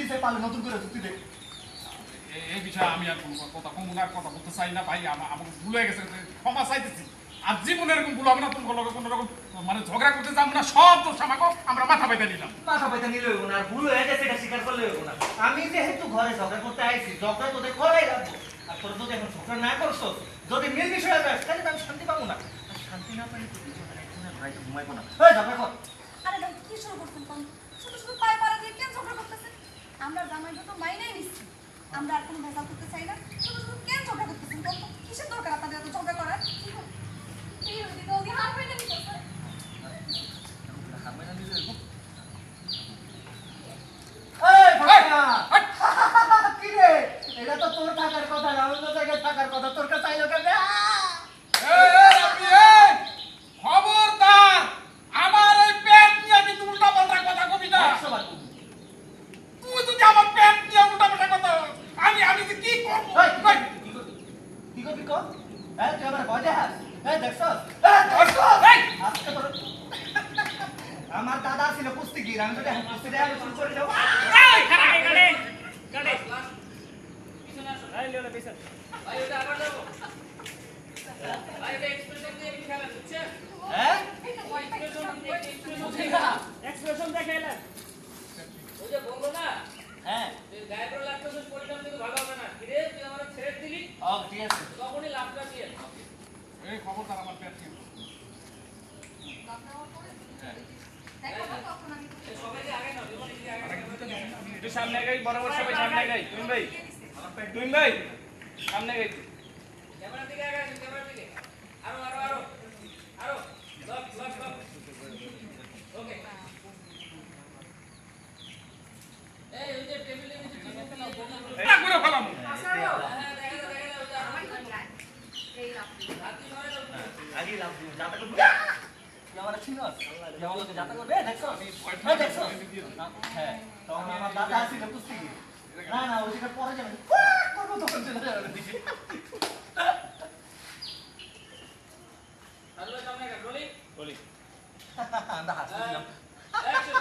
হইছে পালে নতুন করে যুক্তি দে এই বিষয়ে আমি আর কোনো কথা কম আর কথা বলতে চাই না ভাই আমাকে ভুল হয়ে গেছে ক্ষমা চাইতেছি আর জীবনে এরকম ভুল হবে না তুমি কোনো রকম মানে ঝগড়া করতে যাবো না সব দোষ আমাকে আমরা মাথা পাইতে নিলাম মাথা পাইতে নিলে হইব না আর ভুল হয়ে গেছে এটা স্বীকার করলে হইব না আমি যেহেতু ঘরে ঝগড়া করতে আইছি ঝগড়া তোদের করাই রাখবো আর তোর যদি এখন ঝগড়া না করছো যদি মিল বিষয় হবে তাহলে আমি শান্তি পাবো না শান্তি না পাইলে তুই ঘরে ঘুমাইবো না ওই ঝগড়া কর আরে ভাই কি শুরু করছেন কোন শুধু শুধু পায়ে পাড়া দিয়ে কেন ঝগড়া করতেছেন আমরা জামাইটা তো মাইনাই নিচ্ছি আমরা আর কোনো ভেজাল করতে চাই না শুধু শুধু কেন ঝগড়া করতেছেন কোন কিসের দরকার আপনাদের এত ঝগড়া করার কি হইছে জলদি হাত পেতে নিতেছে এই ভাইয়া কি রে এটা তো তোর থাকার কথা না অন্য জায়গায় থাকার কথা তোর কাছে আইলো কেন খবরদার আমার এই পেট নিয়ে কিন্তু উল্টা পাল্টা কথা কবি না তুই যদি আমার পেট নিয়ে উল্টা পাল্টা কথা আমি যে কি করবো কি করবি কর হ্যাঁ তুই আমার ভয় দেখাস হ্যাঁ দেখছস আজকে তোর আমার দাদা ছিল কুস্তিগির আমি যদি কুস্তি দেওয়া শুরু করে যাবো হ্যাঁ এক্সপ্রেশন দেখাইলেন ওই যে বললো না হ্যাঁ গায়ের লাগতেছিস পরিণাম কিন্তু ভালো হবে না কিরে তুই আমার ছেড়ে দিলি ও ঠিক আছে তখনই লাভটা দিয়ে এই খবরদার আমার পেট নিয়ে সবাইকে আগে নাও জীবন দিকে আগে একটু সামনে গাই বরাবর সবাই সামনে গাই তুমি ভাই সামনে গাই ক্যামেরা দিকে আগে আসুন ক্যামেরা দিকে আরো আরো আরো আরো লক লক লক ওকে এই ওই যে টেবিলে নিচে চিকেন নাও বন্ধ করো এটা করে ফেলাম হ্যাঁ দেখা রাতি ধরে দাও আগে লাভ দিও যাতা করবি আমার চিনস যেমন লোকে যাতা করবে দেখছস দেখছস হ্যাঁ তখন আমার দাদা ছিল কুস্তিগির না না ওই জায়গা পরে যাবে করবো তখন চলে যাবে দিকে হ্যালো সামনে রোলিং বলি আমরা হাসছিলাম অ্যাকশন